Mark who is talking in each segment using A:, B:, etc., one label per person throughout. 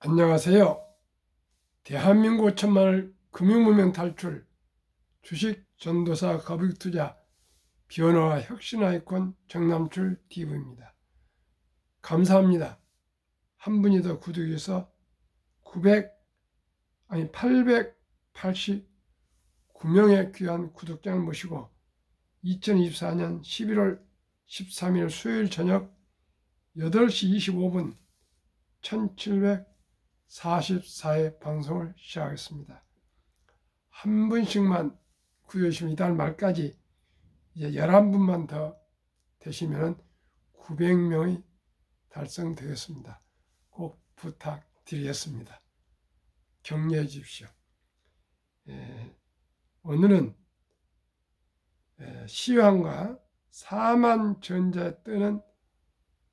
A: 안녕하세요. 대한민국 천만을 금융무명 탈출, 주식 전도사 거북투자, 변화와 혁신 아이콘 정남출 TV입니다. 감사합니다. 한 분이 더 구독해서 889명의 귀한 구독자를 모시고 2024년 11월 13일 수요일 저녁 8시 25분 1744회 방송을 시작하겠습니다. 한 분씩만 구해주시면 이달 말까지 이제 11분만 더 되시면 900명이 달성되겠습니다. 꼭 부탁드리겠습니다. 격려해 주십시오. 오늘은 시황과 사만전자에 뜨는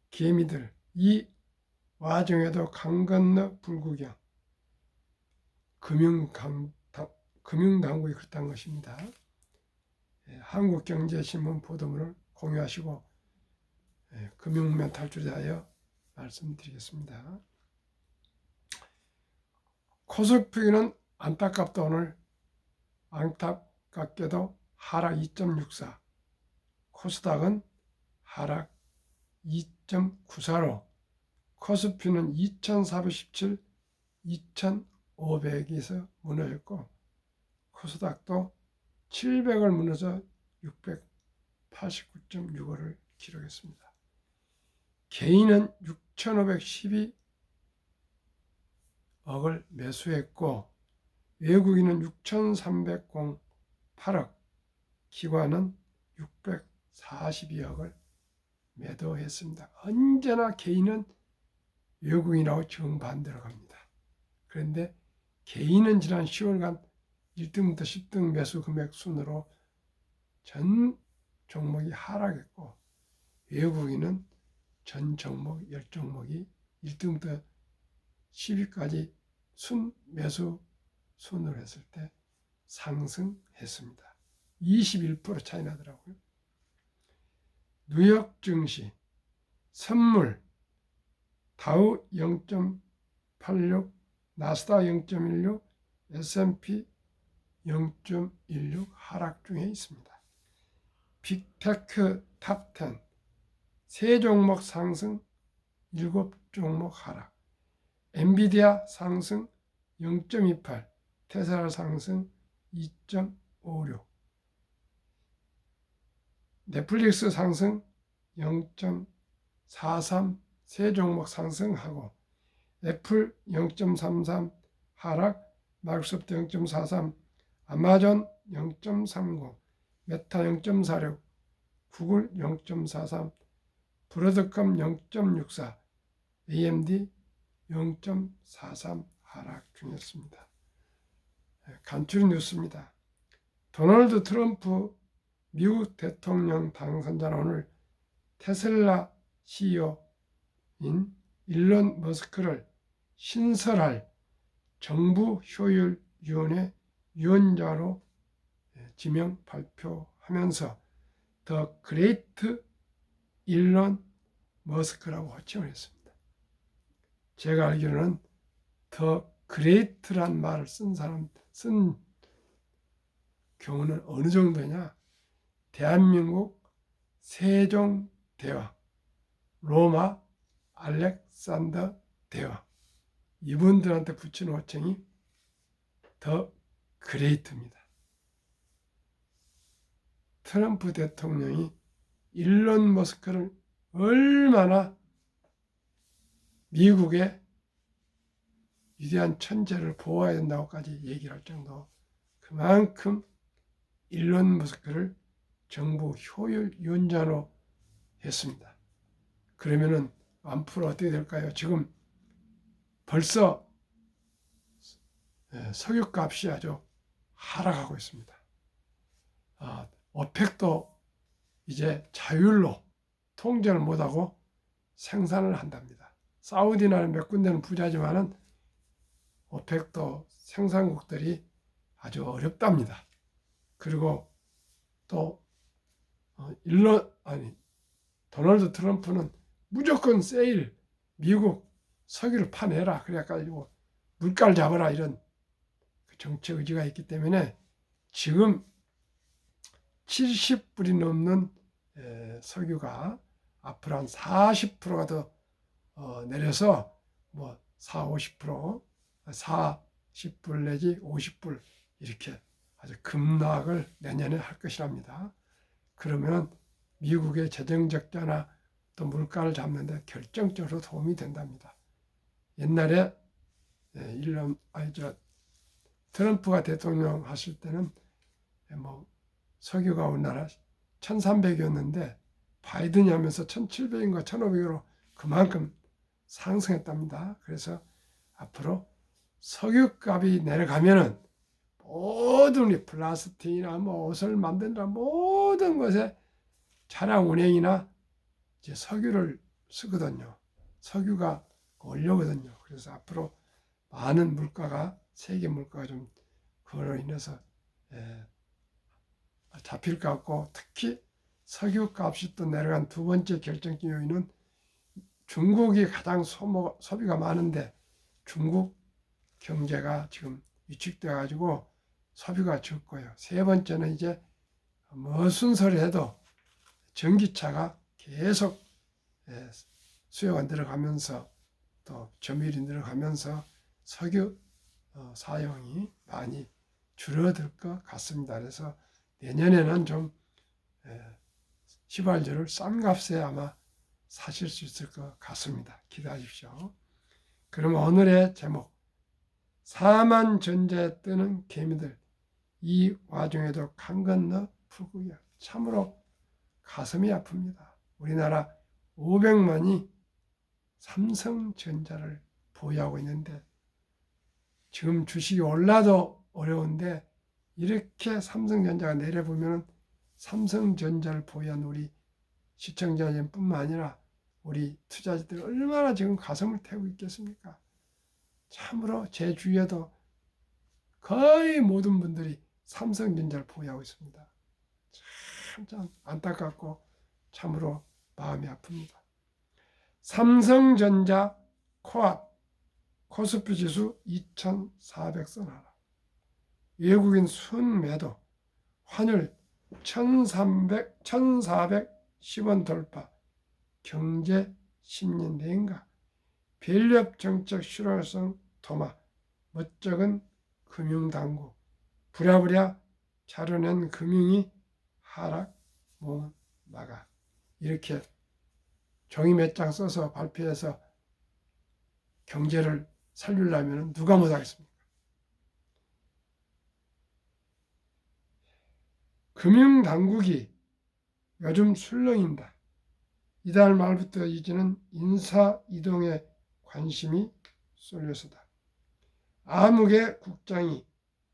A: 개미들, 이 와중에도 강 건너 불구경, 금융당국이 그랬다는 것입니다. 한국경제신문 보도문을 공유하시고 금융면 탈출자여 말씀드리겠습니다. 코스피는 안타깝다 오늘 안타깝게도 하락 2.64, 코스닥은 하락 2.94로 코스피는 2417, 2500에서 무너졌고 코스닥도 700을 무너져 689.65를 기록했습니다. 개인은 6,512억을 매수했고 외국인은 6,308억, 기관은 642억을 매도했습니다. 언제나 개인은 외국인하고 정반대로 갑니다. 그런데 개인은 지난 10월간 1등부터 10등 매수 금액 순으로 전 종목이 하락했고 외국인은 전 종목 10종목이 1등부터 10위까지 순 매수 순으로 했을 때 상승했습니다. 21% 차이 나더라고요. 뉴욕 증시 선물 다우 0.86, 나스닥 0.16, S&P 0.16 하락 중에 있습니다. 빅테크 탑10 3종목 상승, 7종목 하락. 엔비디아 상승 0.28, 테슬라 상승 2.56, 넷플릭스 상승 0.43, 세 종목 상승하고 애플 0.33 하락, 마이크로소프트 0.43, 아마존 0.30, 메타 0.46, 구글 0.43, 브로드컴 0.64, AMD 0.43 하락 중이었습니다. 간추린 뉴스입니다. 도널드 트럼프 미국 대통령 당선자는 오늘 테슬라 CEO인 일론 머스크를 신설할 정부 효율위원회 위원자로 지명 발표하면서 더 그레이트 일론 머스크라고 호칭을 했습니다. 제가 알기로는 더 그레이트란 말을 쓴 경우는 어느 정도냐? 대한민국 세종대왕, 로마 알렉산더 대왕, 이분들한테 붙이는 호칭이 더 그레이트입니다. 트럼프 대통령이 일론 머스크를 얼마나 미국의 위대한 천재를 보호해야 된다고까지 얘기를 할 정도, 그만큼 일론 머스크를 정부 효율위원자로 했습니다. 그러면은 앞으로 어떻게 될까요? 지금 벌써 석유값이 아주 하락하고 있습니다. 오펙도 이제 자율로 통제를 못하고 생산을 한답니다. 사우디나는 몇 군데는 부자지만은 오펙도 생산국들이 아주 어렵답니다. 그리고 또 도널드 트럼프는 무조건 세일, 미국 석유를 파내라 그래가지고 물가를 잡아라 이런 정책 의지가 있기 때문에 지금 70불이 넘는 석유가 앞으로 한 40%가 더 내려서 뭐 50% 40불 내지 50불 이렇게 아주 급락을 내년에 할 것이랍니다. 그러면 미국의 재정 적자나 또 물가를 잡는 데 결정적으로 도움이 된답니다. 옛날에 트럼프가 대통령 하실 때는 뭐 석유가 우리나라 1,300이었는데 바이든이 하면서 1,700인가 1,500으로 그만큼 상승했답니다. 그래서 앞으로 석유값이 내려가면은 모든 우리 플라스틱이나 뭐 옷을 만든다 모든 것에 차량 운행이나 이제 석유를 쓰거든요. 석유가 올려거든요. 그래서 앞으로 많은 물가가 세계 물가가 좀 그로 인해서 잡힐 것 같고, 특히 석유 값이 또 내려간 두 번째 결정적 요인은 중국이 가장 소비가 많은데 중국 경제가 지금 위축돼 가지고 소비가 적고요. 세 번째는 이제 무슨 소리 해도 전기차가 계속 수요가 늘어가면서 또 점유율이 늘어가면서 석유 사용이 많이 줄어들 것 같습니다. 그래서 내년에는 좀 휘발유를 싼 값에 아마 사실 수 있을 것 같습니다. 기대하십시오. 그럼 오늘의 제목, 사만전자에 뜨는 개미들, 이 와중에도 강 건너 풀고요. 참으로 가슴이 아픕니다. 우리나라 500만이 삼성전자를 보유하고 있는데 지금 주식이 올라도 어려운데 이렇게 삼성전자가 내려보면 삼성전자를 보유한 우리 시청자님뿐만 아니라 우리 투자자들 얼마나 지금 가슴을 태우고 있겠습니까? 참으로 제 주위에도 거의 모든 분들이 삼성전자를 보유하고 있습니다. 참 안타깝고 참으로 마음이 아픕니다. 삼성전자 코앞 코스피 지수 2400선 하락, 외국인 순매도, 환율 1410원 돌파, 경제 심리 냉각, 밸류업 정책 실효성 도마, 멋쩍은 금융당국, 부랴부랴 자료낸 금융이 하락 못 나가. 이렇게 종이 몇 장 써서 발표해서 경제를 살리려면 누가 못하겠습니까? 금융당국이 요즘 술렁인다. 이달 말부터 이제는 인사 이동에 관심이 쏠려서다. 아무개 국장이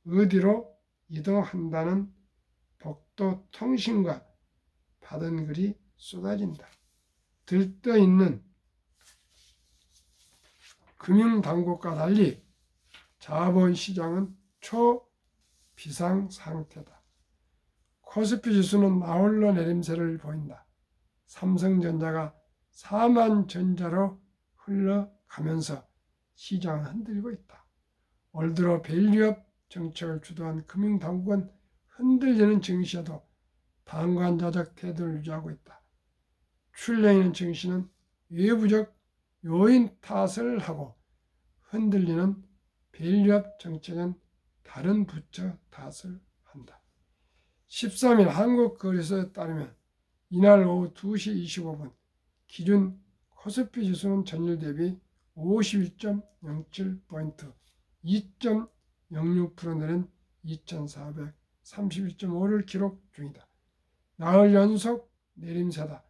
A: 어디로 이동한다는 복도통신과 받은 글이 쏟아진다. 들떠있는 금융당국과 달리 자본시장은 초비상 상태다. 코스피 지수는 나홀로 내림세를 보인다. 삼성전자가 사만전자로 흘러가면서 시장을 흔들고 있다. 올 들어 밸류업 정책을 주도한 금융당국은 흔들리는 증시에도 방관자적 태도를 유지하고 있다. 출렁이는 증시는 외부적 요인 탓을 하고 흔들리는 밸류업 정책은 다른 부처 탓을 한다. 13일 한국거래소에 따르면 이날 오후 2시 25분 기준 코스피 지수는 전일 대비 51.07포인트 2.06% 내린 2431.5를 기록 중이다. 나흘 연속 내림세다.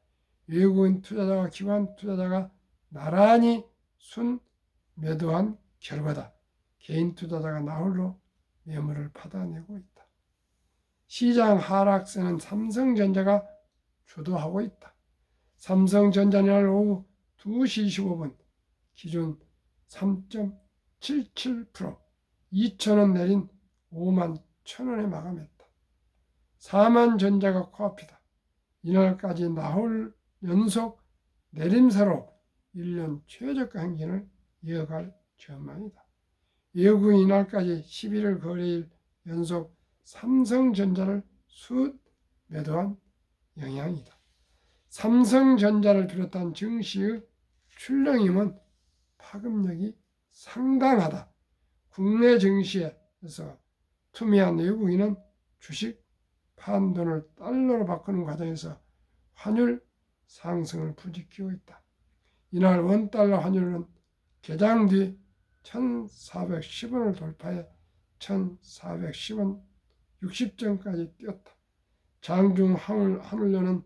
A: 외국인 투자자와 기관 투자자가 나란히 순매도한 결과다. 개인 투자자가 나홀로 매물을 받아내고 있다. 시장 하락세는 삼성전자가 주도하고 있다. 삼성전자는 이날 오후 2시 25분 기준 3.77% 2,000원 내린 51,000원에 마감했다. 사만전자가 코앞이다. 이날까지 나홀 연속 내림세로 1년 최저가 행진을 이어갈 전망이다. 외국인 이날까지 11월 거래일 연속 삼성전자를 수익 매도한 영향이다. 삼성전자를 비롯한 증시의 출렁임은 파급력이 상당하다. 국내 증시에서 투명한 외국인은 주식 판돈을 달러로 바꾸는 과정에서 환율 상승을 부추기고 있다. 이날 원달러 환율은 개장 뒤 1410원을 돌파해 1410원 60전까지 뛰었다. 장중 환율로는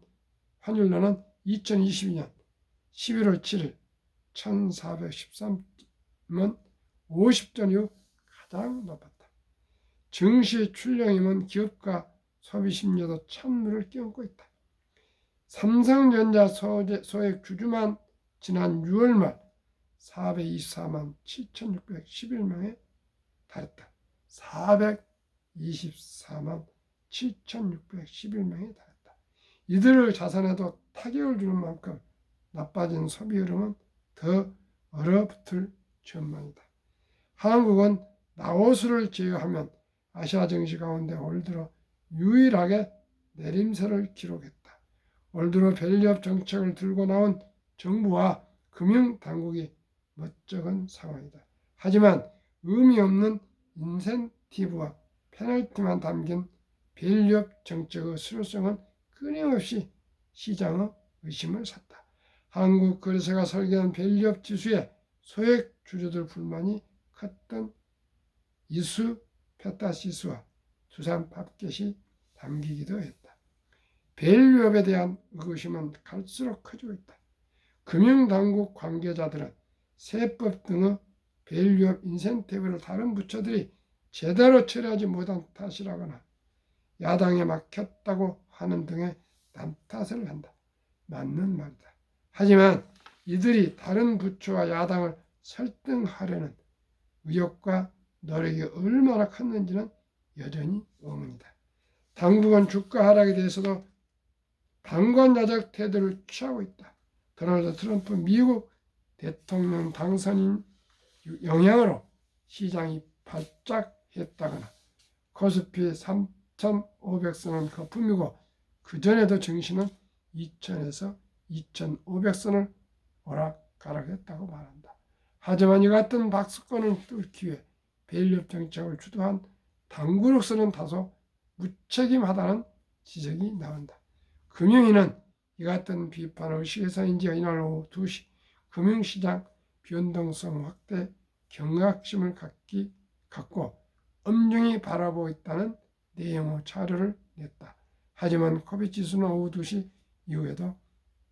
A: 2022년 11월 7일 1413원 50전 이후 가장 높았다. 증시 출렁임은 기업과 소비 심리도 찬물을 끼얹고 있다. 삼성전자 소액 주주만 지난 6월 말 424만 7,611명에 달했다. 424만 7,611명에 달했다. 이들의 자산에도 타격을 주는 만큼 나빠진 소비 흐름은 더 얼어붙을 전망이다. 한국은 라오스를 제외하면 아시아 증시 가운데 올 들어 유일하게 내림세를 기록했다. 올 들어 밸류업 정책을 들고 나온 정부와 금융당국이 멋쩍은 상황이다. 하지만 의미 없는 인센티브와 페널티만 담긴 밸류업 정책의 실효성은 끊임없이 시장의 의심을 샀다. 한국거래소가 설계한 밸류업 지수에 소액 주주들 불만이 컸던 이수 페타시스와 두산 팝켓이 담기기도 했다. 밸류업에 대한 의구심은 갈수록 커지고 있다. 금융당국 관계자들은 세법 등의 밸류업 인센티브를 다른 부처들이 제대로 처리하지 못한 탓이라거나 야당에 막혔다고 하는 등의 남탓을 한다. 맞는 말이다. 하지만 이들이 다른 부처와 야당을 설득하려는 의욕과 노력이 얼마나 컸는지는 여전히 의문이다. 당국은 주가 하락에 대해서도 방관자적 태도를 취하고 있다. 도널드 트럼프 미국 대통령 당선인 영향으로 시장이 발작했다거나 코스피 3,500선은 거품이고 그전에도 증시는 2,000에서 2,500선을 오락가락했다고 말한다. 하지만 이 같은 박스권을 뚫기 위해 밸류업 정책을 주도한 당국으로서는 다소 무책임하다는 지적이 나온다. 금융위는 이 같은 비판을 의식해서인지 이날 오후 2시 금융시장 변동성 확대 경각심을 갖고 엄중히 바라보고 있다는 내용의 자료를 냈다. 하지만 코비지수는 오후 2시 이후에도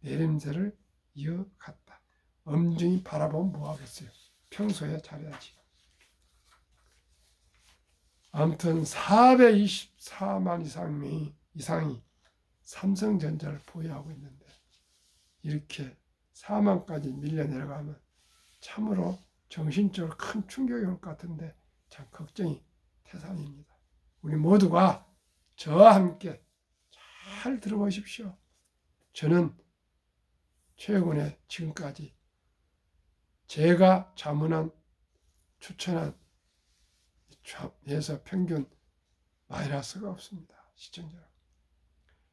A: 내림세를 이어갔다. 엄중히 바라보면 뭐하겠어요. 평소에 잘해야지. 아무튼 424만 이상이 삼성전자를 보유하고 있는데 이렇게 4만까지 밀려 내려가면 참으로 정신적으로 큰 충격이 올 것 같은데 참 걱정이 태산입니다. 우리 모두가 저와 함께 잘 들어보십시오. 저는 최근에 지금까지 제가 자문한 추천한 해서 평균 마이너스가 없습니다. 시청자 여러분.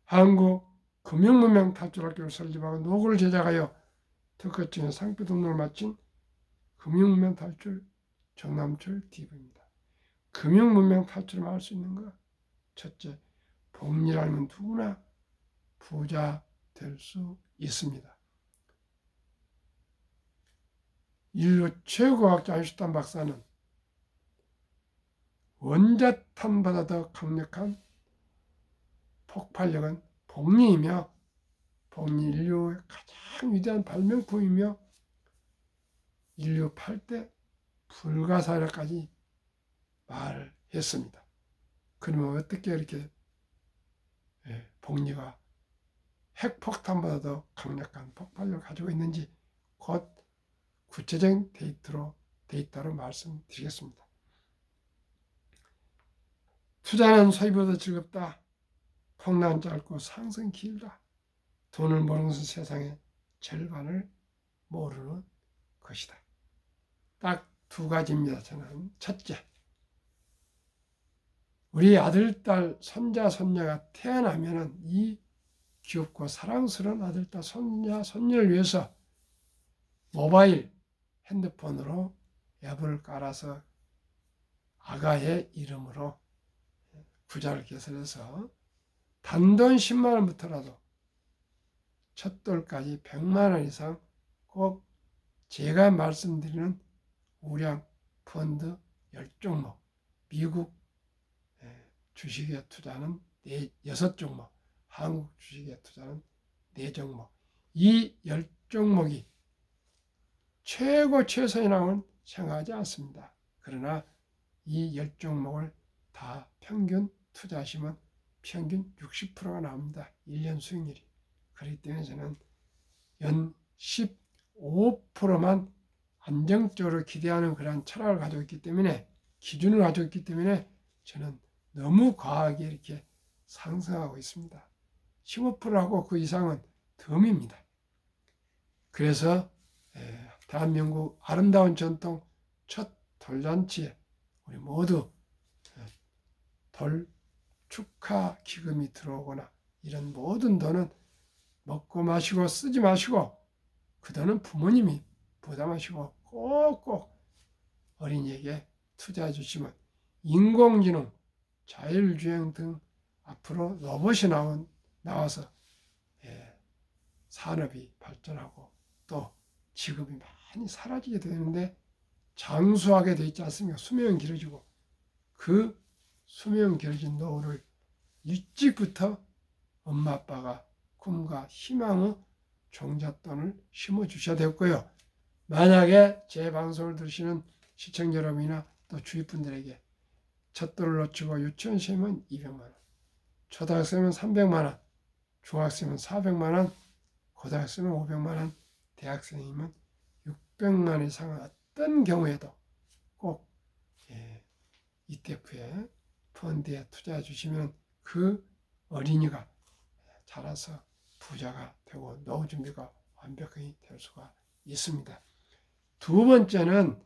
A: 한국 금융문명 탈출학교를 설립하고 노고를 제작하여 특허증의 상표 등록을 마친 금융문명 탈출 정남철 TV입니다. 금융문명 탈출을 할 수 있는 것 첫째, 복리를 알면 누구나 부자 될 수 있습니다. 인류 최고학자 아인슈타인 박사는 원자탄보다 더 강력한 폭발력은 복리이며 복리 인류의 가장 위대한 발명품이며 인류 8대 불가사의까지 말을 했습니다. 그러면 어떻게 이렇게 복리가 핵폭탄보다 더 강력한 폭발력을 가지고 있는지 곧 구체적인 데이터로 말씀드리겠습니다. 투자는 소비보다 즐겁다. 폭락은 짧고 상승 길다. 돈을 모르는 것은 세상의 절반을 모르는 것이다. 딱 두 가지입니다. 저는 첫째, 우리 아들, 딸, 손자, 손녀가 태어나면은 이 귀엽고 사랑스러운 아들, 딸, 손자, 손녀를 위해서 모바일 핸드폰으로 앱을 깔아서 아가의 이름으로 구자를 개설해서 단돈 10만 원부터라도 첫 돌까지 100만 원 이상 꼭 제가 말씀드리는 우량 펀드 10종목, 미국 주식에 투자하는 6종목, 한국 주식에 투자하는 4종목, 이 10종목이 최고 최선이라고는 생각하지 않습니다. 그러나 이 10종목을 다 평균 투자하시면 평균 60%가 나옵니다. 1년 수익률이. 그렇기 때문에 저는 연 15%만 안정적으로 기대하는 그런 철학을 가지고 있기 때문에, 기준을 가지고 있기 때문에 저는 너무 과하게 이렇게 상승하고 있습니다. 15%하고 그 이상은 덤입니다. 그래서 대한민국 아름다운 전통 첫 돌잔치에 우리 모두 돌 축하 기금이 들어오거나 이런 모든 돈은 먹고 마시고 쓰지 마시고 그 돈은 부모님이 부담하시고 꼭꼭 어린이에게 투자해 주시면 인공지능, 자율주행 등 앞으로 로봇이 나와서 산업이 발전하고 또 직업이 많이 사라지게 되는데 장수하게 되어 있지 않습니까? 수명이 길어지고 그 수명 길어진 노후를 일찍부터 엄마 아빠가 꿈과 희망의 종잣돈을 심어주셔야 되고요. 만약에 제 방송을 들으시는 시청자 여러분이나 또 주위 분들에게 첫돌을 놓치고 유치원생이면 200만 원, 초등학생이면 300만 원, 중학생이면 400만 원, 고등학생이면 500만 원, 대학생이면 600만 원 이상은 어떤 경우에도 꼭 ETF에 펀드에 투자해 주시면 그 어린이가 자라서 부자가 되고 노후 준비가 완벽하게 될 수가 있습니다. 두 번째는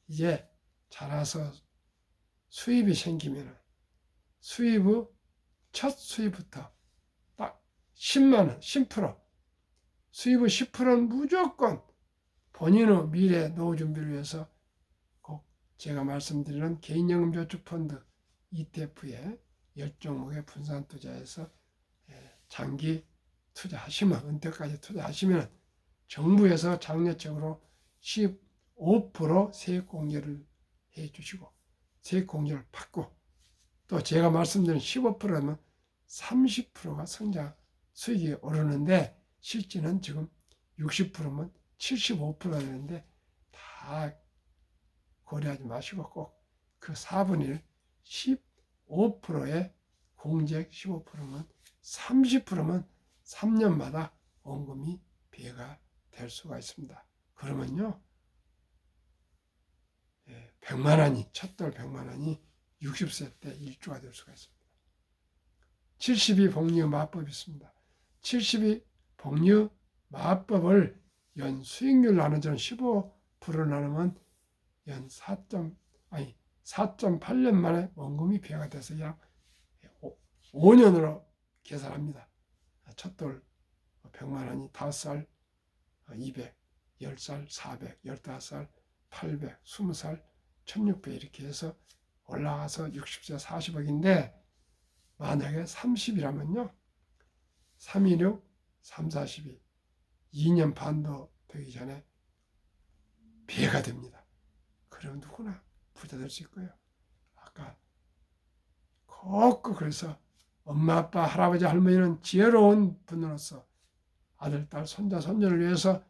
A: 이제 자라서 수입이 생기면 수입의 첫 수입부터 딱 10만 원, 10%, 수입의 10%는 무조건 본인의 미래 노후 준비를 위해서 꼭 제가 말씀드리는 개인연금저축펀드 ETF에 10종목에 분산 투자해서 장기 투자하시면, 은퇴까지 투자하시면 정부에서 장려적으로 15% 세액공제를 해주시고 세액공제를 받고 또 제가 말씀드린 15%면 30%가 성장 수익이 오르는데 실제는 지금 60%면 75%가 되는데 다 고려하지 마시고 꼭 그 4분의 1, 15%의 공제액 15%면 30%면 3년마다 원금이 배가 될 수가 있습니다. 그러면요 100만 원이 첫돌 100만 원이 60세 때 1조가 될 수가 있습니다. 72 복리 마법이 있습니다. 72 복리 마법을 연 수익률 나누자면 15% 나누면 연 4.8년 만에 원금이 배가 돼서 약 5년으로 계산합니다. 첫돌 100만 원이 5살 200, 10살 400, 15살 800, 20살 1600 이렇게 해서 올라가서 60세 40억인데 만약에 30이라면요. 316, 342, 2년 반도 되기 전에 배가 됩니다. 그럼 누구나 부자 될 수 있고요. 아까 꼭 그래서 엄마, 아빠, 할아버지, 할머니는 지혜로운 분으로서 아들, 딸, 손자, 손녀를 위해서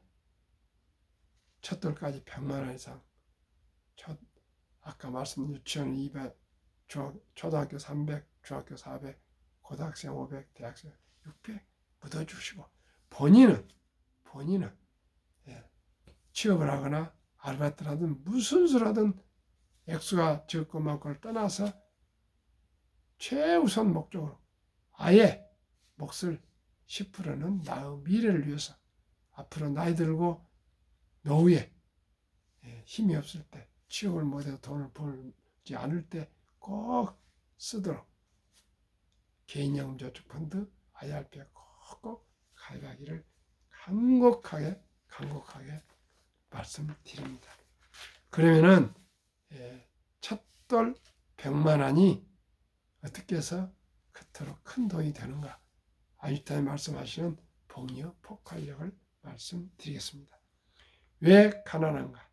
A: 첫돌까지 100만 원 이상, 아까 말씀드린 유치원 200, 초등학교 300, 중학교 400, 고등학생 500, 대학생 600 묻어주시고 본인은 취업을 하거나 아르바이트를 하든 무슨 수를 하든 액수가 적고 많고를 떠나서 최우선 목적으로 아예 몫을 10%는 나의 미래를 위해서 앞으로 나이 들고 노후에 힘이 없을 때, 취업을 못해서 돈을 벌지 않을 때 꼭 쓰도록 개인연금저축펀드 IRP에 꼭 가입하기를 간곡하게 말씀드립니다. 그러면은 첫돌 100만 원이 어떻게 해서 그토록 큰 돈이 되는가? 아인슈타인 말씀하시는 복리의 폭발력을 말씀드리겠습니다. 왜 가난한가?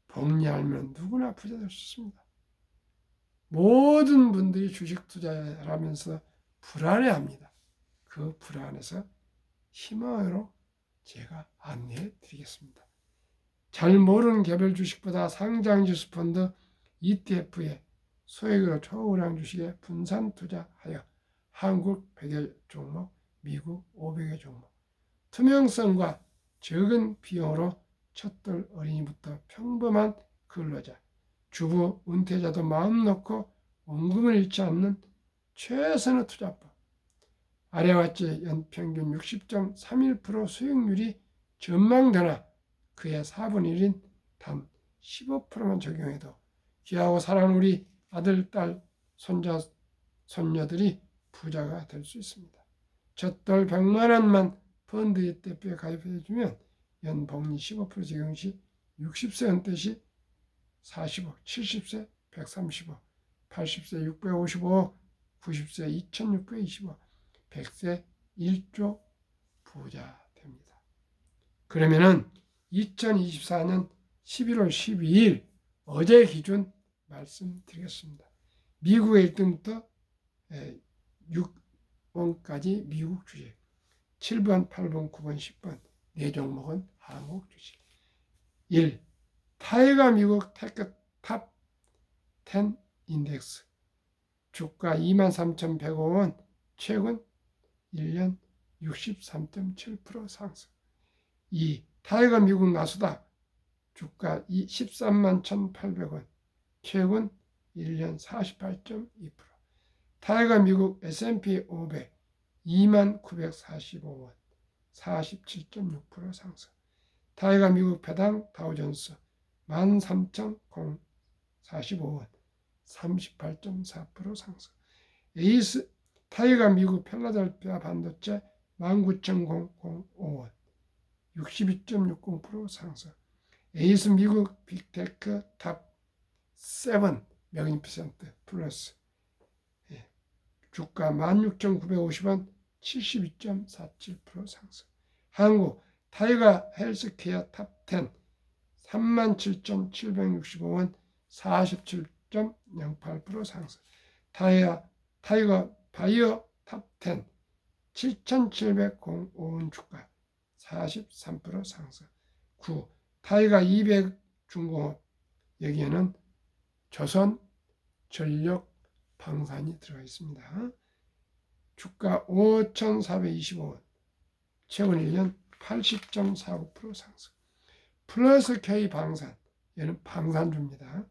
A: 복리 알면 누구나 부자 될 수 있습니다. 모든 분들이 주식 투자를 하면서 불안해합니다. 그 불안에서 희망으로 제가 안내해 드리겠습니다. 잘 모르는 개별 주식보다 상장지수 펀드 ETF에 소액으로 초우량 주식에 분산 투자하여 한국 100여 종목, 미국 500여 종목, 투명성과 적은 비용으로 첫돌 어린이부터 평범한 근로자, 주부, 은퇴자도 마음 놓고 원금을 잃지 않는 최선의 투자법. 아래와 같이 연평균 60.31% 수익률이 전망되나 그의 4분의 1인 단 15%만 적용해도 귀하고 사랑하는 우리 아들, 딸, 손자, 손녀들이 부자가 될 수 있습니다. 첫돌 100만 원만 펀드 ETF에 가입해주면 연복리 15% 적용 시 60세 은퇴 시 40억, 70세 130억, 80세 655억, 90세 2620억, 100세 1조 부자 됩니다. 그러면은 2024년 11월 12일 어제 기준 말씀드리겠습니다. 미국의 1등부터 6번까지 미국 주식, 7번, 8번, 9번, 10번 네 종목은 한국 주식. 1. 타이거 미국 테크 탑 10 인덱스 주가 23,105원 최근 1년 63.7% 상승. 2. 타이거 미국 나스닥 주가 131,800원 최근 1년 48.2%. 타이거 미국 S&P 500 2945원 47.6% 상승. 타이거 미국 배당 다우존스 13,045원 38.4% 상승. 에이스 타이거 미국 필라델피아 반도체 19,005원 62.60% 상승. 에이스 미국 빅테크 탑 7 매그니피센트 플러스 주가 16,950원 72.47% 상승. 한국 타이거 헬스케어 탑 10 37,765원 47.08% 상승. 타이거 바이오 탑 10 7,705원 주가 43% 상승. 9. 타이거 200 중공업 여기에는 조선 전력 방산이 들어가 있습니다. 주가 5,425원 최근 1년 80.49% 상승. 플러스 K 방산 얘는 방산주입니다.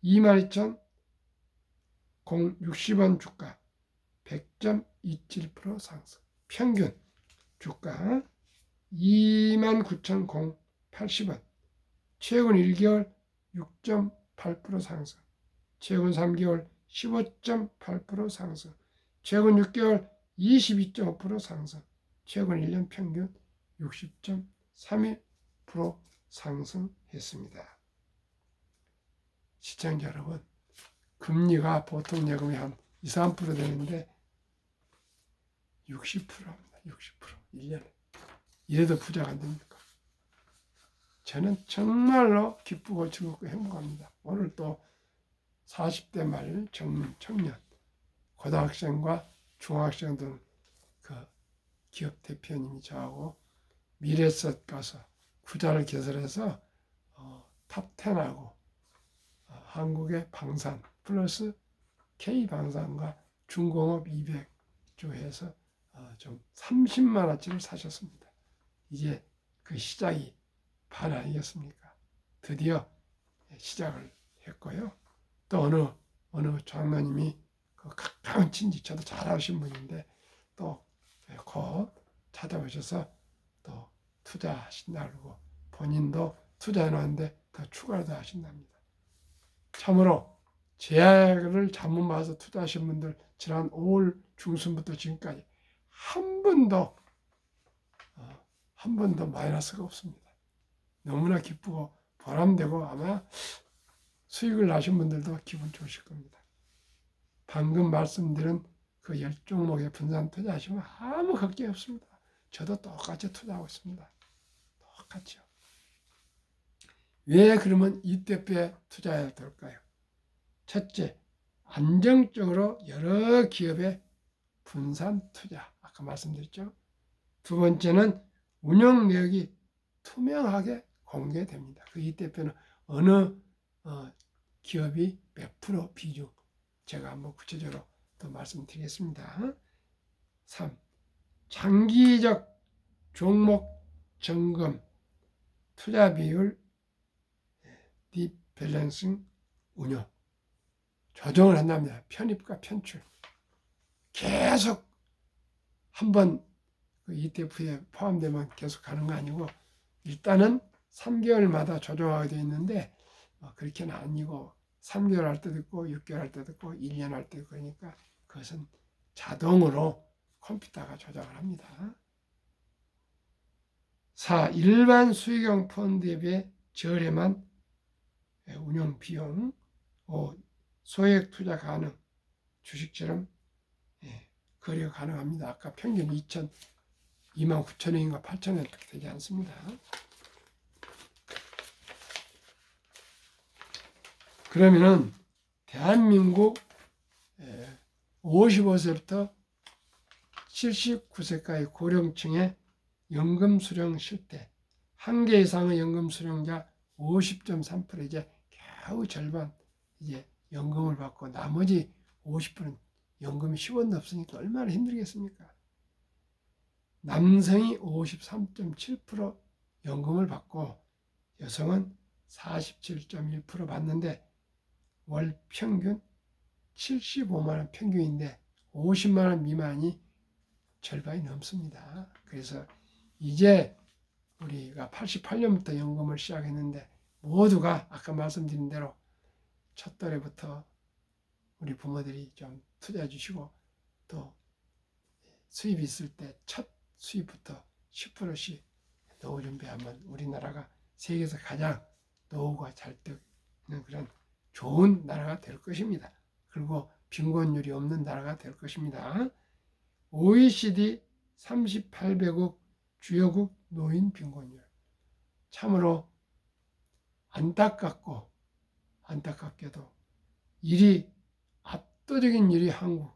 A: 22,060원 주가 100.27% 상승. 평균 주가 29,080원 최근 1개월 6.8% 상승. 최근 3개월 15.8% 상승. 최근 6개월 22.5% 상승. 최근 1년 평균 60.31% 상승했습니다. 시청자 여러분, 금리가 보통 예금이 한 2, 3% 되는데 60%입니다. 60% 1년에. 이래도 부자가 안 됩니까? 저는 정말로 기쁘고 즐겁고 행복합니다. 오늘 또 40대 말 젊은 청년, 고등학생과 중학생 등 그 기업 대표님이 저하고 미래셋 가서 구자를 개설해서 탑10하고 한국의 방산 플러스 K방산과 중공업 200조 해서 좀 30만 원짜리를 사셨습니다. 이제 그 시작이 반 아니겠습니까? 드디어 시작을 했고요. 또 어느 장로님이 그 가까운 친지 저도 잘 아시는 분인데 또 곧 찾아오셔서 또 투자하신다고 본인도 투자해 놓았는데 더 추가로 더 하신답니다. 참으로 제약을 잘못 봐서 투자하신 분들 지난 5월 중순부터 지금까지 한 번도 마이너스가 없습니다. 너무나 기쁘고 보람되고 아마 수익을 나신 분들도 기분 좋으실 겁니다. 방금 말씀드린 그 10종목의 분산 투자하시면 아무 걱정이 없습니다. 저도 똑같이 투자하고 있습니다. 똑같죠. 왜 그러면 ETF에 투자해야 될까요? 첫째, 안정적으로 여러 기업의 분산 투자. 아까 말씀드렸죠. 두 번째는 운영 내역이 투명하게 공개됩니다. 그 ETF는 어느 기업이 몇 프로 비중, 제가 한번 구체적으로 또 말씀드리겠습니다. 3. 장기적 종목 점검, 투자 비율, 디밸런싱 운용. 조정을 한답니다. 편입과 편출. 계속 한번 그 ETF에 포함되면 계속 가는 거 아니고 일단은 3개월마다 조정하게 되어 있는데 그렇게는 아니고 3개월 할 때도 있고 6개월 할 때도 있고 1년 할 때도 있고 그러니까 그것은 자동으로 컴퓨터가 조정을 합니다. 4. 일반 수익형 펀드에 비해 저렴한 운용 비용. 5. 소액 투자 가능. 주식처럼 거래가 가능합니다. 아까 평균 29,000원인가 8,000원 이렇게 되지 않습니다. 그러면은 대한민국 55세부터 79세까지 고령층의 연금 수령 실태, 한 개 이상의 연금 수령자 50.3% 이제 겨우 절반 이제 연금을 받고 나머지 50%는 연금이 10원도 없으니까 얼마나 힘들겠습니까? 남성이 53.7% 연금을 받고 여성은 47.1% 받는데 월 평균 75만 원 평균인데 50만 원 미만이 절반이 넘습니다. 그래서 이제 우리가 88년부터 연금을 시작했는데 모두가 아까 말씀드린 대로 첫 달에부터 우리 부모들이 좀 투자해 주시고 또 수입이 있을 때 첫 수입부터 10%씩 노후 준비하면 우리나라가 세계에서 가장 노후가 잘 되는 그런 좋은 나라가 될 것입니다. 그리고 빈곤율이 없는 나라가 될 것입니다. OECD 38개국 주요국 노인 빈곤율. 참으로 안타깝게도 1위 압도적인 1위 한국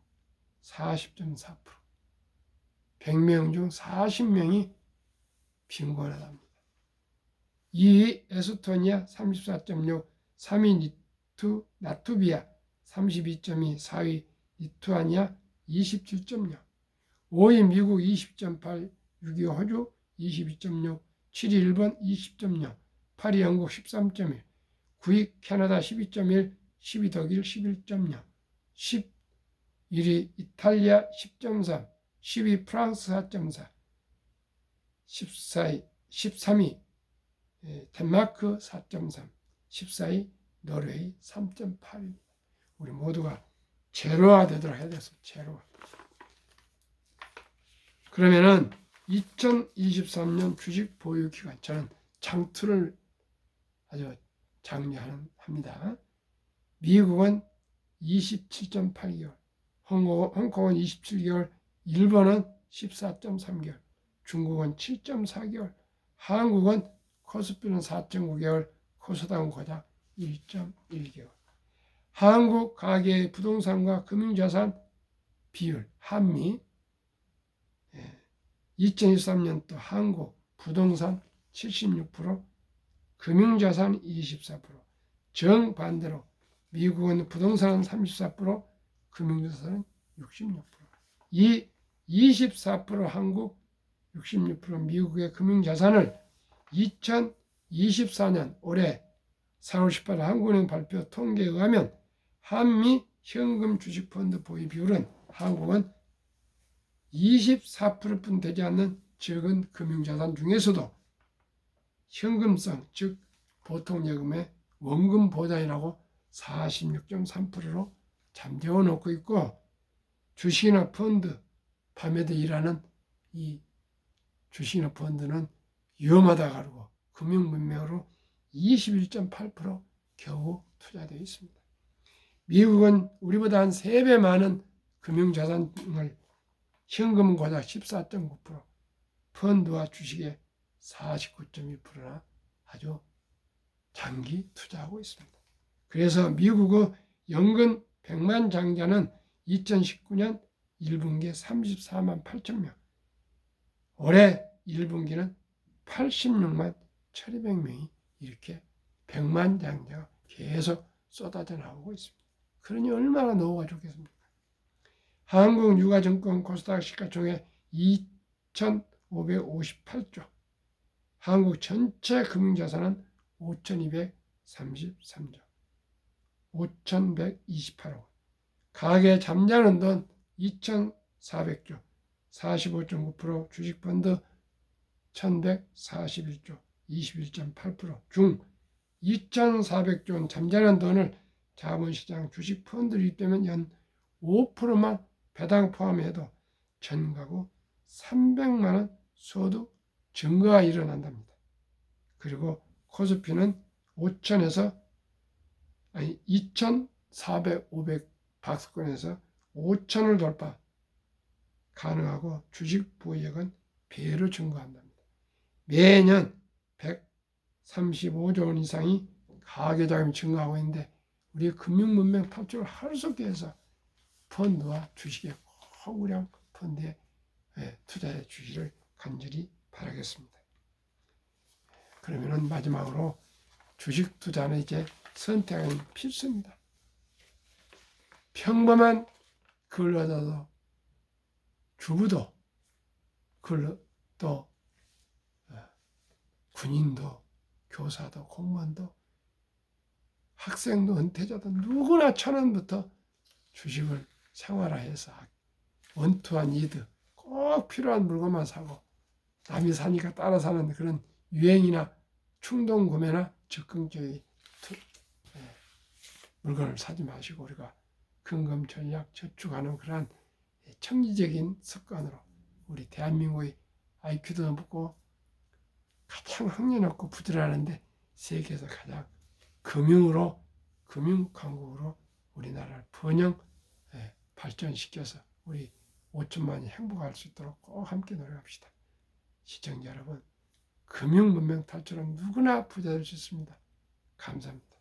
A: 40.4%. 100명 중 40명이 빈곤하답니다. 2위 에스토니아 34.6, 3위 라트비아 32.2, 4위 리투아니아 27.0, 5위 미국 20.8, 6위 호주 22.6, 7위 일본 20.0, 8위 영국 13.1, 9위 캐나다 12.1, 10위 독일 11.0, 11위 이탈리아 10.3, 10위 프랑스 4.4, 13위 덴마크 4.3, 14위 노르웨이 3.8입니다. 우리 모두가 제로화 되도록 해야 돼서 제로화. 그러면은 2023년 주식 보유 기간, 저는 장투를 아주 장려합니다. 미국은 27.8개월, 홍콩은 27개월, 일본은 14.3개월, 중국은 7.4개월, 한국은 코스피는 4.9개월, 코스닥은 고작 1.1개월. 한국 가계의 부동산과 금융자산 비율, 한미 2023년도 한국 부동산 76%, 금융자산 24%, 정반대로 미국은 부동산은 34%, 금융자산은 66%. 이 24% 한국, 66% 미국의 금융자산을 2024년 올해 4월 18일 한국은행 발표 통계에 의하면 한미 현금 주식펀드 보유 비율은 한국은 24%뿐 되지 않는 적은 금융자산 중에서도 현금성, 즉 보통 예금의 원금 보장이라고 46.3%로 잠재워 놓고 있고, 주식이나 펀드, 밤에도 일하는 이 주식이나 펀드는 위험하다 가르고 금융문명으로 21.8% 겨우 투자되어 있습니다. 미국은 우리보다 한 3배 많은 금융자산을 현금 고작 14.9%, 펀드와 주식의 49.2%나 아주 장기 투자하고 있습니다. 그래서 미국의 연금 100만 장자는 2019년 1분기에 34만 8천 명, 올해 1분기는 86만 1200명이 이렇게 100만 장자가 계속 쏟아져 나오고 있습니다. 그러니 얼마나 노후가 좋겠습니까? 한국유가증권 코스닥 시가총액 2,558조, 한국 전체 금융자산은 5,233조, 5,128억, 가계 잠자는 돈 2,400조, 45.9%, 주식펀드 1,141조, 21.8%, 중 2,400조 잠자는 돈을 자본시장 주식펀드를 입대면 연 5%만 배당 포함해도 전 가구 300만 원 소득 증가가 일어난답니다. 그리고 코스피는 2,400, 500 박스권에서 5,000을 돌파 가능하고 주식 보유액은 배로 증가한답니다. 매년 135조 원 이상이 가계자금이 증가하고 있는데, 우리 금융문명 탈출을 하루속히 해서 펀드와 주식에 허구량 펀드에 투자해 주시기를 간절히 바라겠습니다. 그러면은 마지막으로 주식 투자는 이제 선택은 필수입니다. 평범한 근로자도, 주부도, 또 군인도, 교사도, 공무원도, 학생도, 은퇴자도 누구나 1,000원부터 주식을 생활화해서 원투한 이득, 꼭 필요한 물건만 사고 남이 사니까 따라 사는 그런 유행이나 충동 구매나 적극적인 물건을 사지 마시고, 우리가 근검 전략 저축하는 그러한 청지적인 습관으로 우리 대한민국의 IQ도 높고 가장 학력 높고 부지런한데 세계에서 가장 금융 강국으로 우리나라를 번영 발전시켜서 우리 5천만이 행복할 수 있도록 꼭 함께 노력합시다. 시청자 여러분, 금융 문명 탈출은 누구나 부자 될 수 있습니다. 감사합니다.